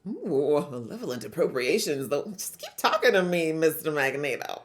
Ooh, malevolent appropriations, though. Just keep talking to me, Mr. Magneto.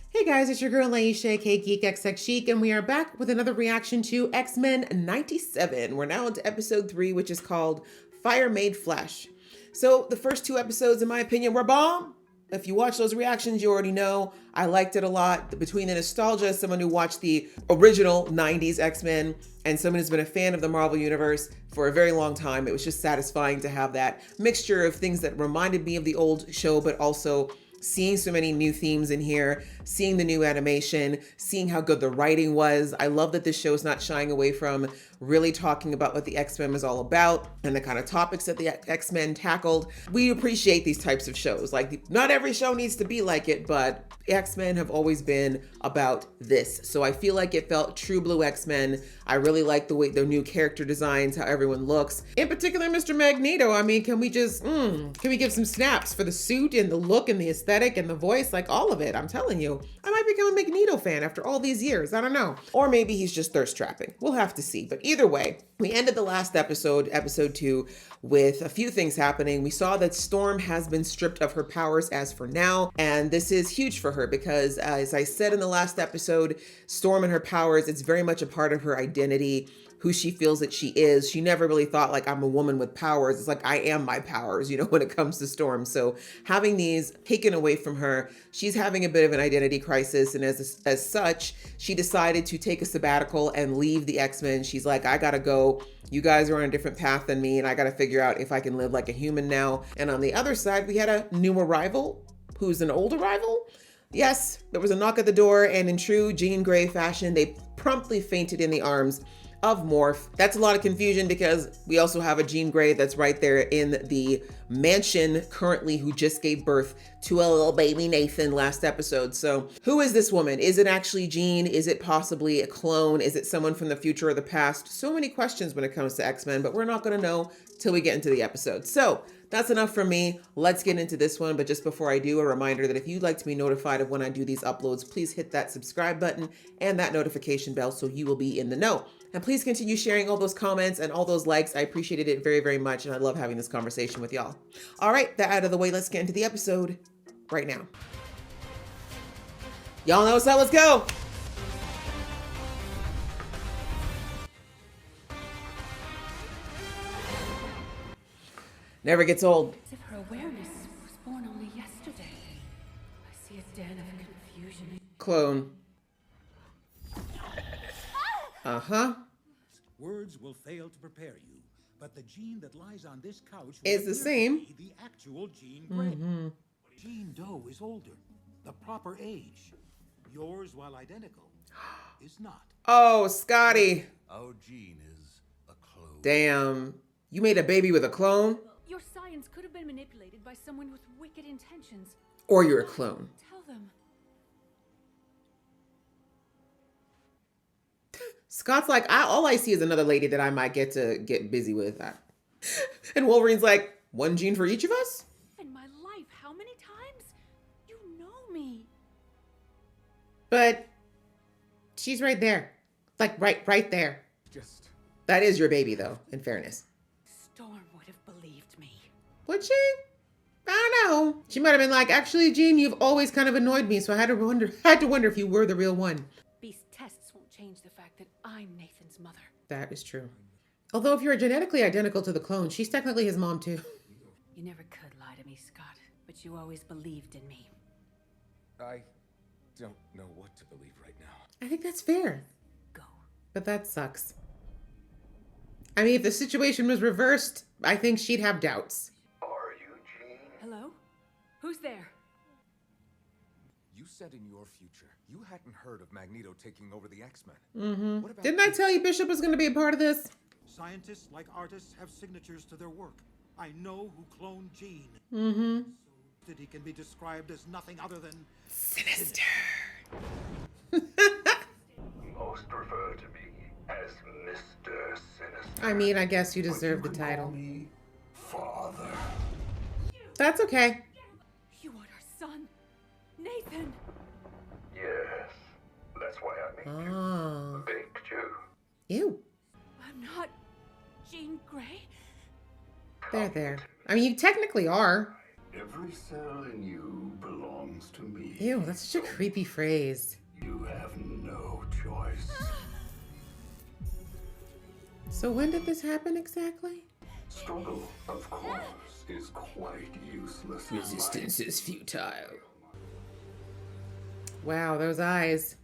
Hey guys, it's your girl Aisha, aka Geek XX Chic, and we are back with another reaction to X-Men 97. We're now into episode 3, which is called Fire Made Flesh. So the first 2 episodes, in my opinion, were bomb. If you watch those reactions, you already know I liked it a lot. Between the nostalgia, someone who watched the original 90s X-Men, and someone who's been a fan of the Marvel Universe for a very long time, it was just satisfying to have that mixture of things that reminded me of the old show, but also seeing so many new themes in here, seeing the new animation, seeing how good the writing was. I love that this show is not shying away from really talking about what the X-Men was all about and the kind of topics that the X-Men tackled. We appreciate these types of shows. Like, not every show needs to be like it, but X-Men have always been about this. So I feel like it felt true blue X-Men. I really like the way their new character designs, how everyone looks. In particular, Mr. Magneto. I mean, can we can we give some snaps for the suit and the look and the aesthetic and the voice? Like, all of it. I'm telling you, I might become a Magneto fan after all these years. I don't know. Or maybe he's just thirst trapping. We'll have to see. But either way, we ended the last episode, episode 2, with a few things happening. We saw that Storm has been stripped of her powers as for now, and this is huge for her because, as I said in the last episode, Storm and her powers, it's very much a part of her identity, who she feels that she is. She never really thought, like, I'm a woman with powers. It's like, I am my powers, you know, when it comes to Storm. So having these taken away from her, she's having a bit of an identity crisis. And as such, she decided to take a sabbatical and leave the X-Men. She's like, I gotta go. You guys are on a different path than me, and I gotta figure out if I can live like a human now. And on the other side, we had a new arrival who's an old arrival. Yes, there was a knock at the door, and in true Jean Grey fashion, they promptly fainted in the arms of Morph. That's a lot of confusion because we also have a Jean Grey that's right there in the mansion currently, who just gave birth to a little baby Nathan last episode. So who is this woman? Is it actually Jean? Is it possibly a clone? Is it someone from the future or the past? So many questions when it comes to X-Men, but we're not going to know till we get into the episode. So that's enough from me. Let's get into this one. But just before I do, a reminder that if you'd like to be notified of when I do these uploads, please hit that subscribe button and that notification bell so you will be in the know. And please continue sharing all those comments and all those likes. I appreciated it very, very much. And I love having this conversation with y'all. All right, that out of the way, let's get into the episode right now. Y'all know, so let's go. Never gets old. As if her awareness was born only yesterday. I see a den of confusion. Clone. Uh-huh. Words will fail to prepare you, but the gene that lies on this couch is the same. The actual Jean Grey. Jean Doe is older, the proper age. Yours, while identical, is not. Oh, Scotty. Our Jean is a clone. Damn. You made a baby with a clone? Your science could have been manipulated by someone with wicked intentions. Or you're a clone. Tell them. Scott's like, all I see is another lady that I might get to get busy with. And Wolverine's like, one Jean for each of us? In my life, how many times? You know me. But she's right there. Like, right there. Just That is your baby, though, in fairness. Storm would have believed me. Would she? I don't know. She might have been like, actually, Jean, you've always kind of annoyed me, so I had to wonder if you were the real one. Beast tests won't change the fact that I'm Nathan's mother. That is true. Although if you're genetically identical to the clone, she's technically his mom, too. You never could lie to me, Scott, but you always believed in me. I don't know what to believe right now. I think that's fair. Go. But that sucks. I mean, if the situation was reversed, I think she'd have doubts. Are you Jean? Hello? Who's there? You said in your future you hadn't heard of Magneto taking over the X-Men. What about Didn't I tell you Bishop was going to be a part of this? Scientists, like artists, have signatures to their work. I know who cloned Jean. Mm-hmm. So that he can be described as nothing other than Sinister. Most refer to me as Mr. Sinister? I mean, I guess you deserve the title. Me Father. That's okay. You are our son, Nathan. Yes, that's why I made you. Oh. Ew. I'm not Jean Grey. There. I mean, you technically are. Every cell in you belongs to me. Ew, that's such a creepy phrase. You have no choice. So when did this happen exactly? Struggle, of course, is quite useless. Resistance is futile. Wow, those eyes.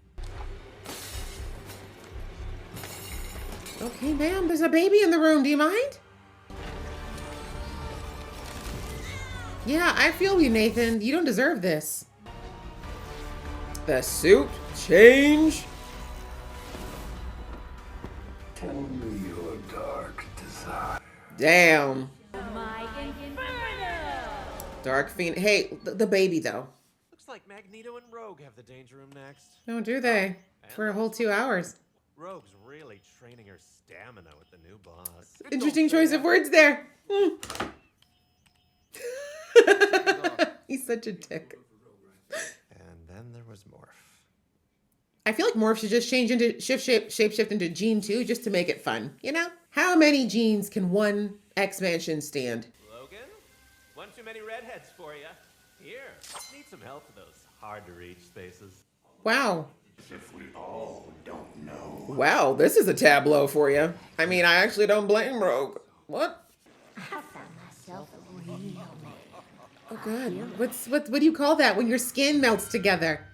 Okay, ma'am, there's a baby in the room. Do you mind? Yeah, I feel you, Nathan. You don't deserve this. The suit change. Tell me your dark desire. Damn. My Inferno. Dark Fiend. Hey, the baby, though. Looks like Magneto and Rogue have the Danger Room next. No, do they? For a whole 2 hours. Rogue's really training her stamina with the new boss. Interesting choice of words there. He's such a dick. And then there was Morph. I feel like Morph should just change into shapeshift into Jean too, just to make it fun. You know? How many Jeans can one X-Mansion stand? Logan? One too many redheads for you. Here, need some help with those hard-to-reach spaces. Wow. If we all don't know. Wow, this is a tableau for you. I mean, I actually don't blame Rogue. What? Oh, good. What do you call that when your skin melts together?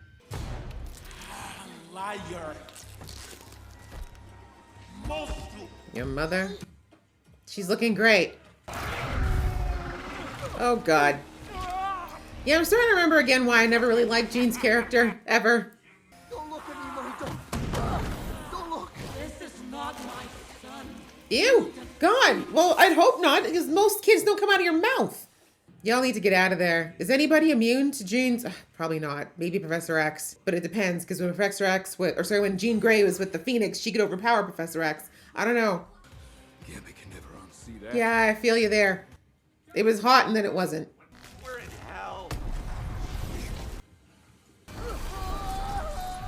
Liar. Your mother? She's looking great. Oh, God. Yeah, I'm starting to remember again why I never really liked Jean's character, ever. Don't look at me, Mother. Don't look. This is not my son. Ew! God! Well, I'd hope not, because most kids don't come out of your mouth. Y'all need to get out of there. Is anybody immune to Jean's? Probably not. Maybe Professor X, but it depends, because when Professor X, when Jean Grey was with the Phoenix, she could overpower Professor X. I don't know. Gabby can never unsee that. Yeah, I feel you there. It was hot and then it wasn't. We're in hell.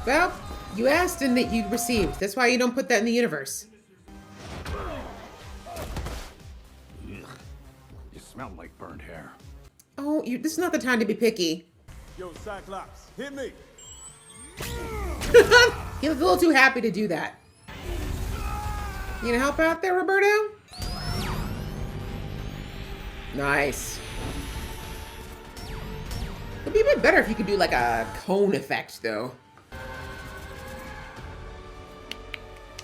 Well, you asked and that you received. That's why you don't put that in the universe. You smell like burnt hair. Oh, this is not the time to be picky. Yo, Cyclops, hit me. He was a little too happy to do that. You gonna help out there, Roberto? Nice. It'd be a bit better if you could do like a cone effect, though.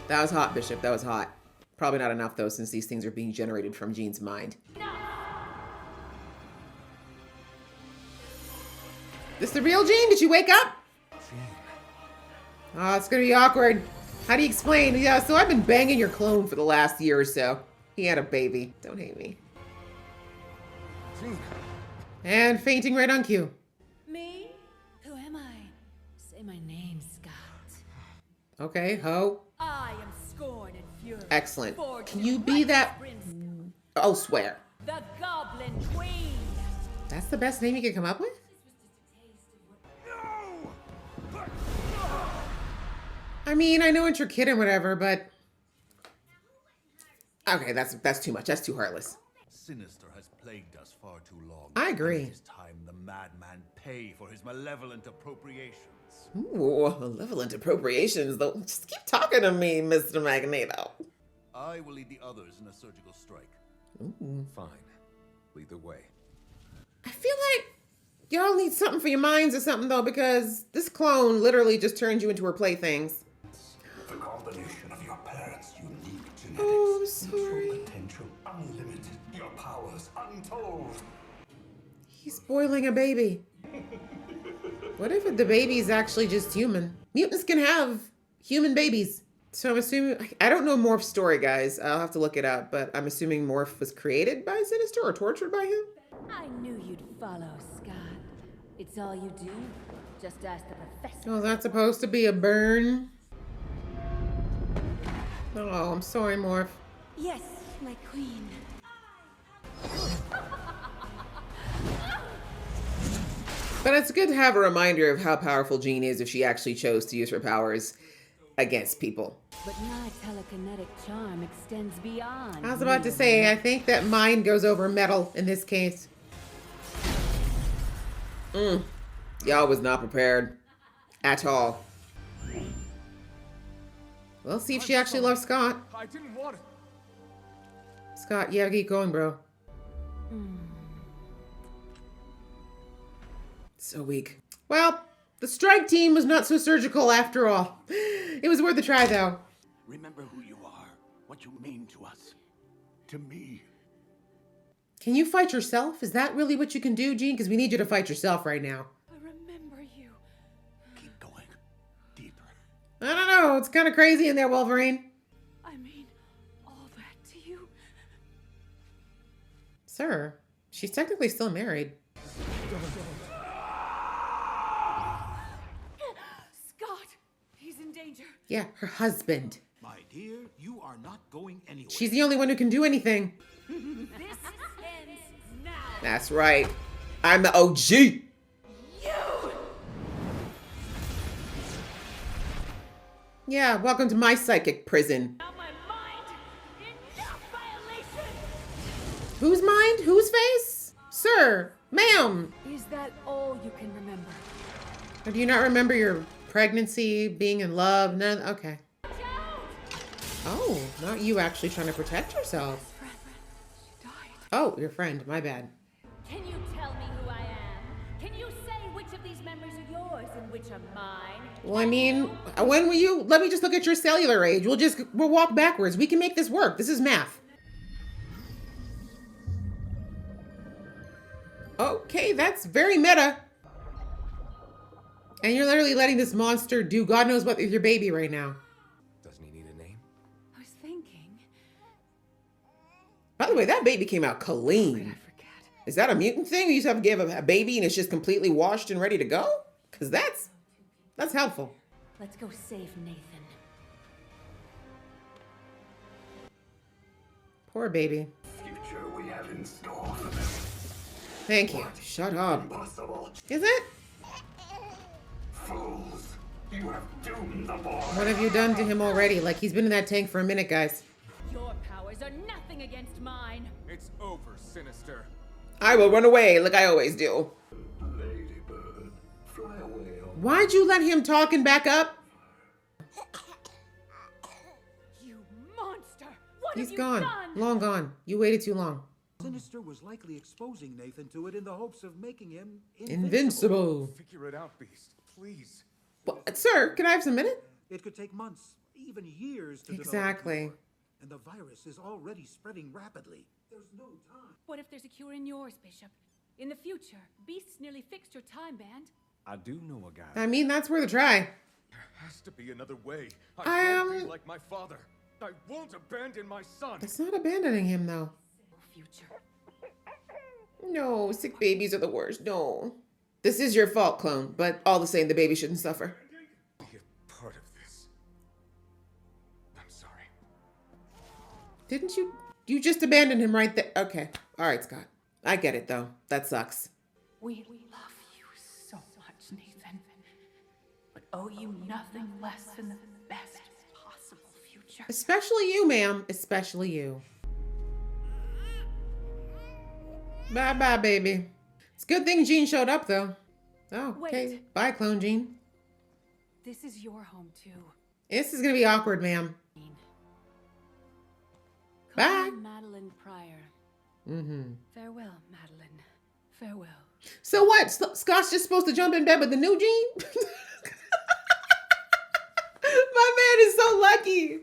That was hot, Bishop. That was hot. Probably not enough, though, since these things are being generated from Jean's mind. This the real Jean? Did you wake up? Oh, it's gonna be awkward. How do you explain? Yeah, so I've been banging your clone for the last year or so. He had a baby. Don't hate me. Jean, And fainting right on cue. Me? Who am I? Say my name, Scott. Okay, ho. I am scorn and fury. Excellent. Forged Can in you be that? righteous brimstone. Oh, swear. The Goblin Queen. That's the best name you could come up with? I mean, I know it's your kid and whatever, but... Okay, that's too much. That's too heartless. Sinister has plagued us far too long. I agree. It is time the madman pay for his malevolent appropriations. Ooh, malevolent appropriations, though. Just keep talking to me, Mr. Magneto. I will lead the others in a surgical strike. fine. Lead the way. I feel like y'all need something for your minds or something, though, because this clone literally just turned you into her playthings. The combination of your parents' unique genetics Oh, I'm makes sorry. your potential unlimited, your powers untold. He's spoiling a baby. What if the baby's actually just human? Mutants can have human babies. So I'm assuming, I don't know Morph's story, guys. I'll have to look it up, but I'm assuming Morph was created by Sinister or tortured by him? I knew you'd follow, Scott. It's all you do. Just ask the professor. Oh, that's supposed to be a burn? Oh, I'm sorry, Morph. Yes, my queen. But it's good to have a reminder of how powerful Jean is if she actually chose to use her powers against people. But my telekinetic charm extends beyond. I was about to say, I think that mine goes over metal in this case. Y'all was not prepared. At all. We'll see if she actually loves Scott. I didn't want it. Scott, you gotta keep going, bro. So weak. Well, the strike team was not so surgical after all. It was worth a try, though. Remember who you are, what you mean to us, to me. Can you fight yourself? Is that really what you can do, Jean? Because we need you to fight yourself right now. I remember you. Keep going. Deeper. I don't know. It's kind of crazy in there, Wolverine. I mean, all that to you. Sir, she's technically still married. Scott, he's in danger. Yeah, her husband. My dear, you are not going anywhere. She's the only one who can do anything. This ends now. That's right. I'm the OG. You! Yeah, welcome to my psychic prison. Out my mind! Enough violation! Whose mind? Whose face? Sir, ma'am. Is that all you can remember? Or do you not remember your pregnancy, being in love? None. Okay. Watch out! Oh, not you actually trying to protect yourself. She died. Oh, your friend. My bad. Can you tell me who I am? Can you say which of these memories are yours and which are mine? Well, I mean, when will you? Let me just look at your cellular age. We'll walk backwards. We can make this work. This is math. Okay, that's very meta. And you're literally letting this monster do God knows what with your baby right now. Doesn't he need a name? I was thinking. By the way, that baby came out clean. I forget. Is that a mutant thing? You used to have to give a baby and it's just completely washed and ready to go? Because that's helpful. Let's go save Nathan. Poor baby. Future we have in store for them. Thank you. Shut up. Impossible. Is it? Fools. You have doomed the boy. What have you done to him already? Like, he's been in that tank for a minute, guys. Your powers are nothing against mine. It's over, Sinister. I will run away like I always do. Ladybird, fly away. Why'd you let him talk and back up? You monster! What He's have you gone. done? Long gone. You waited too long. Sinister was likely exposing Nathan to it in the hopes of making him Invincible. Figure it out, Beast. Please. Well, sir, can I have some minute? It could take months, even years to Exactly. develop a cure, and the virus is already spreading rapidly. There's no time. What if there's a cure in yours, Bishop? In the future, Beast's nearly fixed your time band. I do know a guy. I mean, that's worth a try. There has to be another way. I won't be like my father. I won't abandon my son. It's not abandoning him, though. Future. No, sick babies are the worst. No. This is your fault, clone, but all the same, the baby shouldn't suffer. Be a part of this. I'm sorry. Didn't you? You just abandoned him right there. Okay. All right, Scott. I get it, though. That sucks. We love you so much, Nathan. But owe you nothing less than the best possible future. Especially you, ma'am. Especially you. Bye-bye, baby. It's a good thing Jean showed up, though. Oh, okay. Wait. Bye, Clone Jean. This is your home, too. This is going to be awkward, ma'am. Call Bye. me Madeline Pryor. Mm-hmm. Farewell, Madeline. Farewell. So what? Scott's just supposed to jump in bed with the new Jean? My man is so lucky.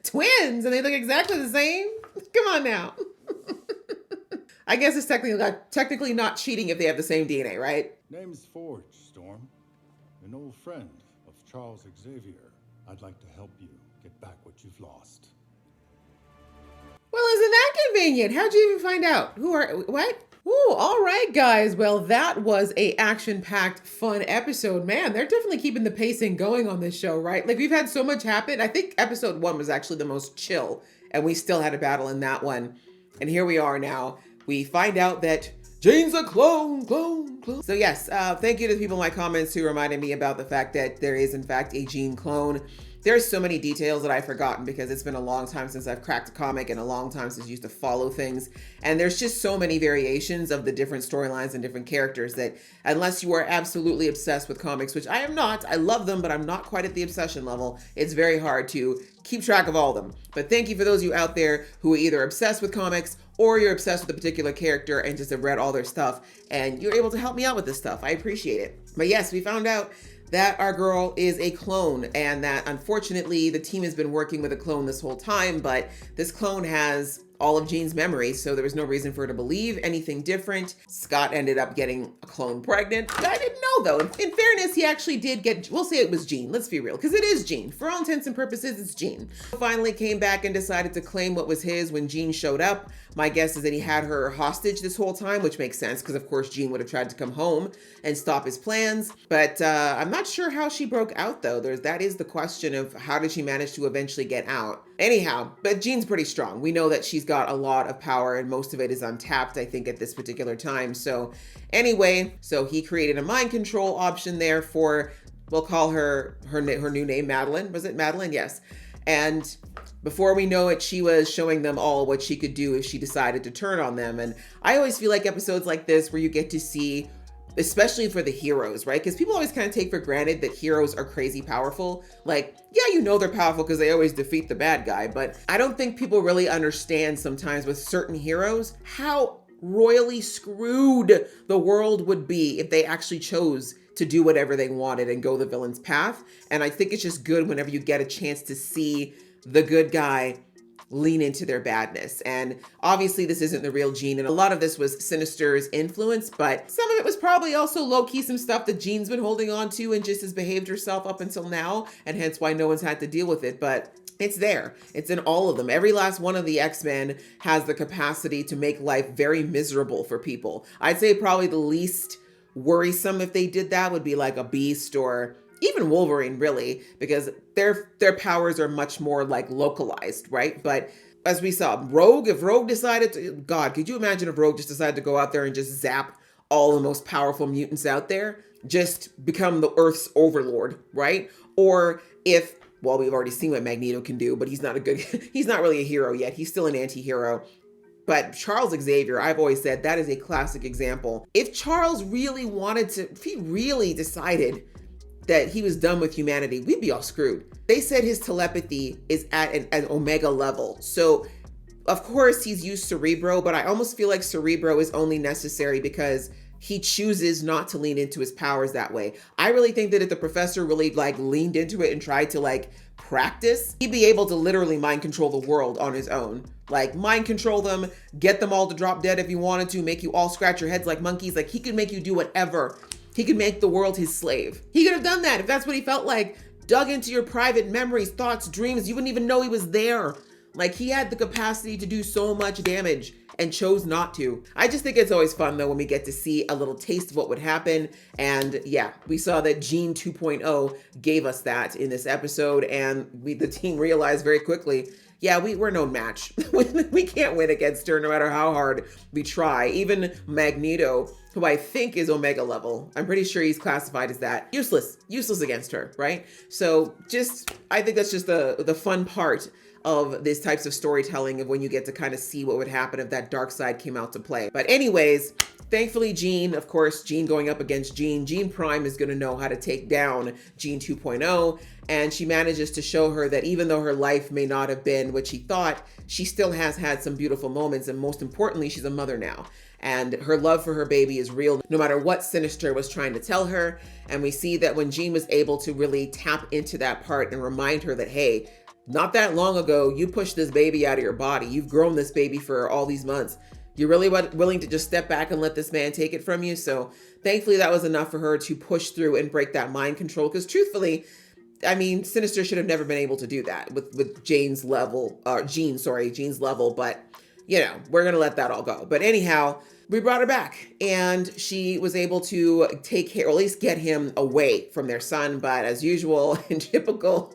Twins, and they look exactly the same. Come on now. I guess it's technically not cheating if they have the same DNA, right? Name's Forge, Storm. An old friend of Charles Xavier. I'd like to help you get back what you've lost. Well, isn't that convenient? How'd you even find out? What? Ooh, all right, guys. Well, that was a action-packed, fun episode. Man, they're definitely keeping the pacing going on this show, right? Like, we've had so much happen. I think episode 1 was actually the most chill, and we still had a battle in that one. And here we are now. We find out that Jean's a clone. So yes, thank you to the people in my comments who reminded me about the fact that there is, in fact, a Jean clone. There's so many details that I've forgotten because it's been a long time since I've cracked a comic and a long time since I used to follow things. And there's just so many variations of the different storylines and different characters that unless you are absolutely obsessed with comics, which I am not, I love them, but I'm not quite at the obsession level, it's very hard to keep track of all of them. But thank you for those of you out there who are either obsessed with comics or you're obsessed with a particular character and just have read all their stuff and you're able to help me out with this stuff. I appreciate it. But yes, we found out that our girl is a clone and that unfortunately the team has been working with a clone this whole time, but this clone has all of Jean's memories, so there was no reason for her to believe anything different. Scott ended up getting a clone pregnant. I didn't know though. In fairness, he actually did get, we'll say it was Jean, let's be real, because it is Jean. For all intents and purposes, it's Jean. Finally came back and decided to claim what was his when Jean showed up. My guess is that he had her hostage this whole time, which makes sense because of course Jean would have tried to come home and stop his plans. But I'm not sure how she broke out though. That is the question of how did she manage to eventually get out? Anyhow, but Jean's pretty strong. We know that she's got a lot of power and most of it is untapped, I think, at this particular time. So anyway, so he created a mind control option there for, we'll call her new name, Madeline. Was it Madeline? Yes. And before we know it, she was showing them all what she could do if she decided to turn on them. And I always feel like episodes like this where you get to see, especially for the heroes, right? Because people always kind of take for granted that heroes are crazy powerful. Like, yeah, you know they're powerful because they always defeat the bad guy. But I don't think people really understand sometimes with certain heroes how royally screwed the world would be if they actually chose to do whatever they wanted and go the villain's path. And I think it's just good whenever you get a chance to see the good guy lean into their badness. And obviously this isn't the real Jean, and a lot of this was Sinister's influence, but some of it was probably also low-key some stuff that Jean's been holding on to and just has behaved herself up until now, and hence why no one's had to deal with it. But it's there. It's in all of them. Every last one of the X-Men has the capacity to make life very miserable for people. I'd say probably the least worrisome if they did that would be like a Beast or even Wolverine, really, because their powers are much more like localized, right? But as we saw, Rogue, if Rogue decided to, God, could you imagine if Rogue just decided to go out there and just zap all the most powerful mutants out there? Just become the Earth's overlord, right? Or if, well, we've already seen what Magneto can do, but he's not really a hero yet. He's still an anti-hero. But Charles Xavier, I've always said that is a classic example. If Charles really wanted to, if he really decided that he was done with humanity, we'd be all screwed. They said his telepathy is at an Omega level. So of course he's used Cerebro, but I almost feel like Cerebro is only necessary because he chooses not to lean into his powers that way. I really think that if the professor really like leaned into it and tried to like practice, he'd be able to literally mind control the world on his own. Like mind control them, get them all to drop dead if you wanted to, make you all scratch your heads like monkeys. Like he could make you do whatever. He could make the world his slave. He could have done that if that's what he felt like. Dug into your private memories, thoughts, dreams. You wouldn't even know he was there. Like he had the capacity to do so much damage and chose not to. I just think it's always fun though when we get to see a little taste of what would happen. And yeah, we saw that Jean 2.0 gave us that in this episode. And the team realized very quickly, yeah, we're no match. We can't win against her no matter how hard we try. Even Magneto, who I think is Omega level, I'm pretty sure he's classified as that. Useless against her, right? So I think that's just the fun part of these types of storytelling of when you get to kind of see what would happen if that dark side came out to play. But anyways, thankfully Jean, of course, Jean going up against Jean Prime is going to know how to take down Jean 2.0. And she manages to show her that even though her life may not have been what she thought, she still has had some beautiful moments. And most importantly, she's a mother now. And her love for her baby is real, no matter what Sinister was trying to tell her. And we see that when Jean was able to really tap into that part and remind her that, hey, not that long ago, you pushed this baby out of your body. You've grown this baby for all these months. You're really willing to just step back and let this man take it from you. So thankfully that was enough for her to push through and break that mind control. Because truthfully, I mean, Sinister should have never been able to do that with Jean's level, Jean's level. But, you know, we're going to let that all go. But anyhow, we brought her back and she was able to take care, or at least get him away from their son. But as usual, in typical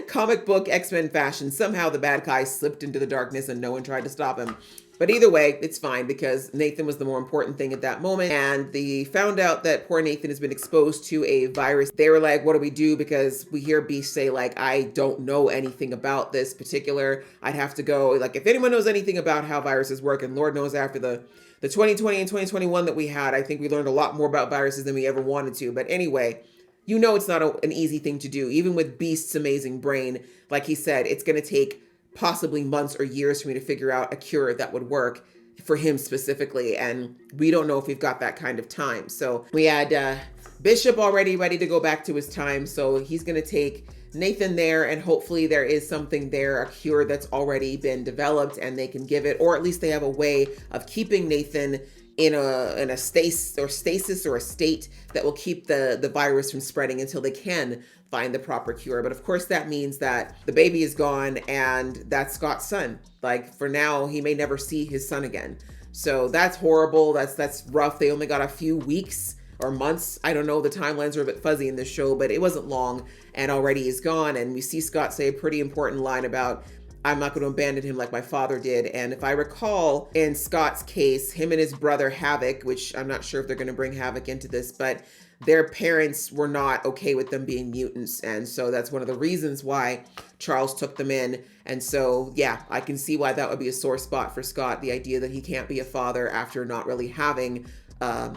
comic book X-Men fashion, somehow the bad guy slipped into the darkness and no one tried to stop him. But either way, it's fine because Nathan was the more important thing at that moment. And they found out that poor Nathan has been exposed to a virus. They were like, what do we do? Because we hear Beast say like, I don't know anything about this particular. I'd have to go. Like, if anyone knows anything about how viruses work, and Lord knows after the 2020 and 2021 that we had, I think we learned a lot more about viruses than we ever wanted to. But anyway, you know, it's not an easy thing to do. Even with Beast's amazing brain, like he said, it's going to take possibly months or years for me to figure out a cure that would work for him specifically. And we don't know if we've got that kind of time. So we had Bishop already ready to go back to his time. So he's going to take Nathan there, and hopefully there is something there, a cure that's already been developed, and they can give it, or at least they have a way of keeping Nathan in a stasis or a state that will keep the virus from spreading until they can find the proper cure. But of course that means that the baby is gone, and that's Scott's son. Like, for now, he may never see his son again. So that's horrible. That's rough. They only got a few weeks or months. I don't know. The timelines are a bit fuzzy in this show, but it wasn't long, and already he's gone. And we see Scott say a pretty important line about, I'm not going to abandon him like my father did. And if I recall, in Scott's case, him and his brother Havoc, which I'm not sure if they're going to bring Havoc into this, but their parents were not okay with them being mutants. And so that's one of the reasons why Charles took them in. And so, yeah, I can see why that would be a sore spot for Scott, the idea that he can't be a father after not really having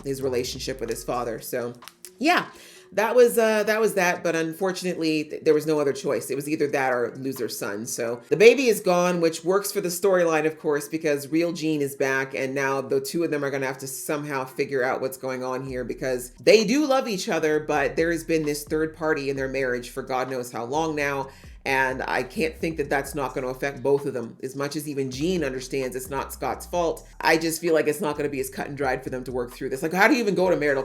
his relationship with his father. So, yeah. That was that, but unfortunately there was no other choice. It was either that or lose their son. So the baby is gone, which works for the storyline, of course, because real Jean is back, and now the two of them are going to have to somehow figure out what's going on here, because they do love each other, but there has been this third party in their marriage for God knows how long now. And I can't think that that's not going to affect both of them. As much as even Jean understands it's not Scott's fault, I just feel like it's not going to be as cut and dried for them to work through this. Like, how do you even go to marital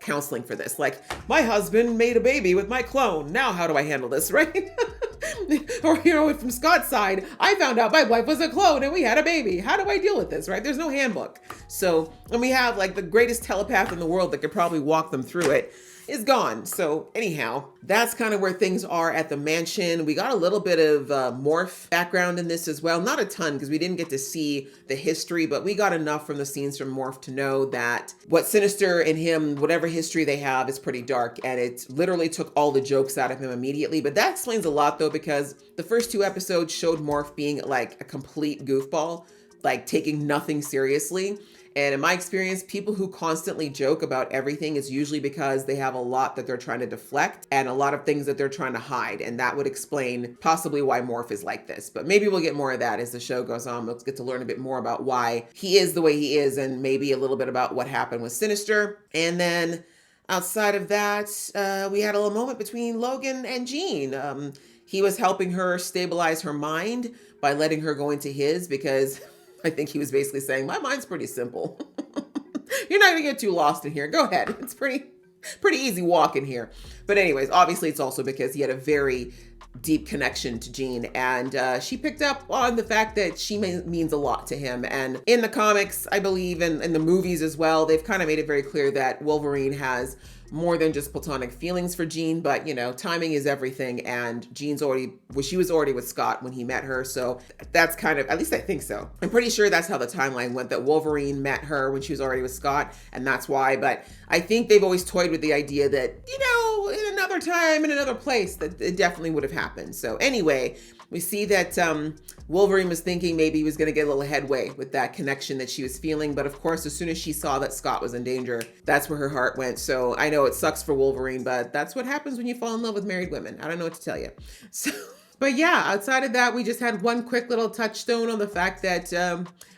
counseling for this? Like, my husband made a baby with my clone. Now how do I handle this, right? Or, you know, from Scott's side, I found out my wife was a clone and we had a baby. How do I deal with this, right? There's no handbook. So, and we have like the greatest telepath in the world that could probably walk them through it. Is gone. So anyhow, that's kind of where things are at the mansion. We got a little bit of Morph background in this as well. Not a ton, because we didn't get to see the history, but we got enough from the scenes from Morph to know that what Sinister and him, whatever history they have, is pretty dark. And it literally took all the jokes out of him immediately. But that explains a lot though, because the first two episodes showed Morph being like a complete goofball, like taking nothing seriously. And in my experience, people who constantly joke about everything is usually because they have a lot that they're trying to deflect and a lot of things that they're trying to hide. And that would explain possibly why Morph is like this. But maybe we'll get more of that as the show goes on. We'll get to learn a bit more about why he is the way he is, and maybe a little bit about what happened with Sinister. And then outside of that, we had a little moment between Logan and Jean. He was helping her stabilize her mind by letting her go into his, because I think he was basically saying, my mind's pretty simple. You're not gonna get too lost in here. Go ahead. It's pretty easy walk in here. But anyways, obviously it's also because he had a very deep connection to Jean, and she picked up on the fact that she means a lot to him. And in the comics, I believe, and in the movies as well, they've kind of made it very clear that Wolverine has more than just platonic feelings for Jean, but you know, timing is everything, and she was already with Scott when he met her, so that's kind of, at least I think so. I'm pretty sure that's how the timeline went, that Wolverine met her when she was already with Scott, and that's why. But I think they've always toyed with the idea that, you know, in another time, in another place, that it definitely would have happened. So anyway, we see that Wolverine was thinking maybe he was going to get a little headway with that connection that she was feeling. But of course, as soon as she saw that Scott was in danger, that's where her heart went. So I know it sucks for Wolverine, but that's what happens when you fall in love with married women. I don't know what to tell you. So, but yeah, outside of that, we just had one quick little touchstone on the fact that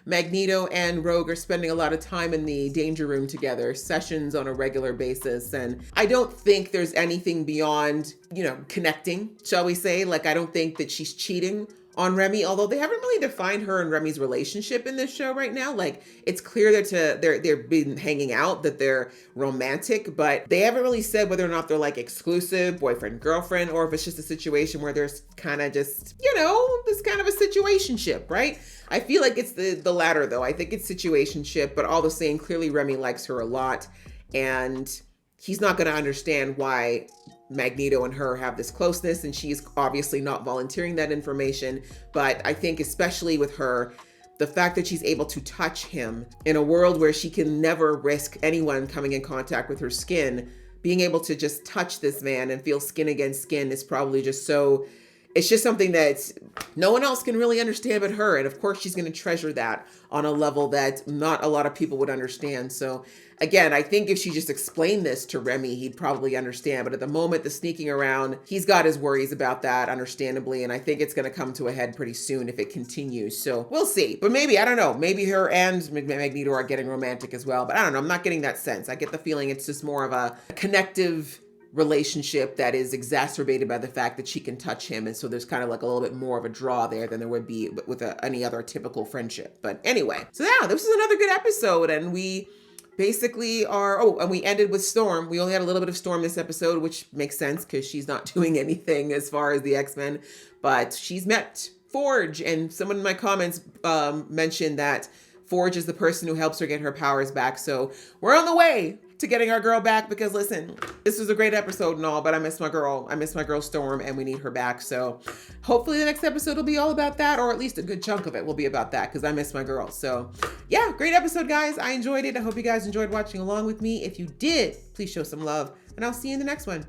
Magneto and Rogue are spending a lot of time in the danger room together, sessions on a regular basis. And I don't think there's anything beyond, you know, connecting, shall we say. Like, I don't think that she's cheating on Remy, although they haven't really defined her and Remy's relationship in this show right now. Like, it's clear that they've been hanging out, that they're romantic, but they haven't really said whether or not they're like exclusive, boyfriend, girlfriend, or if it's just a situation where there's kind of just, you know, this kind of a situationship, right? I feel like it's the latter though. I think it's situationship, but all the same, clearly Remy likes her a lot, and he's not going to understand why Magneto and her have this closeness, and she's obviously not volunteering that information. But I think especially with her, the fact that she's able to touch him in a world where she can never risk anyone coming in contact with her skin, being able to just touch this man and feel skin against skin is probably just so, it's just something that no one else can really understand but her. And of course, she's going to treasure that on a level that not a lot of people would understand. So again, I think if she just explained this to Remy, he'd probably understand. But at the moment, the sneaking around, he's got his worries about that, understandably. And I think it's going to come to a head pretty soon if it continues. So we'll see. But maybe, I don't know, maybe her and Magneto are getting romantic as well. But I don't know. I'm not getting that sense. I get the feeling it's just more of a connective relationship that is exacerbated by the fact that she can touch him. And so there's kind of like a little bit more of a draw there than there would be with any other typical friendship. But anyway, so yeah, this was another good episode. And we basically are, and we ended with Storm. We only had a little bit of Storm this episode, which makes sense because she's not doing anything as far as the X-Men, but she's met Forge. And someone in my comments mentioned that Forge is the person who helps her get her powers back. So we're on the way to getting our girl back, because listen, this was a great episode and all, but I miss my girl. I miss my girl Storm, and we need her back. So hopefully the next episode will be all about that, or at least a good chunk of it will be about that, because I miss my girl. So yeah, great episode, guys. I enjoyed it. I hope you guys enjoyed watching along with me. If you did, please show some love, and I'll see you in the next one.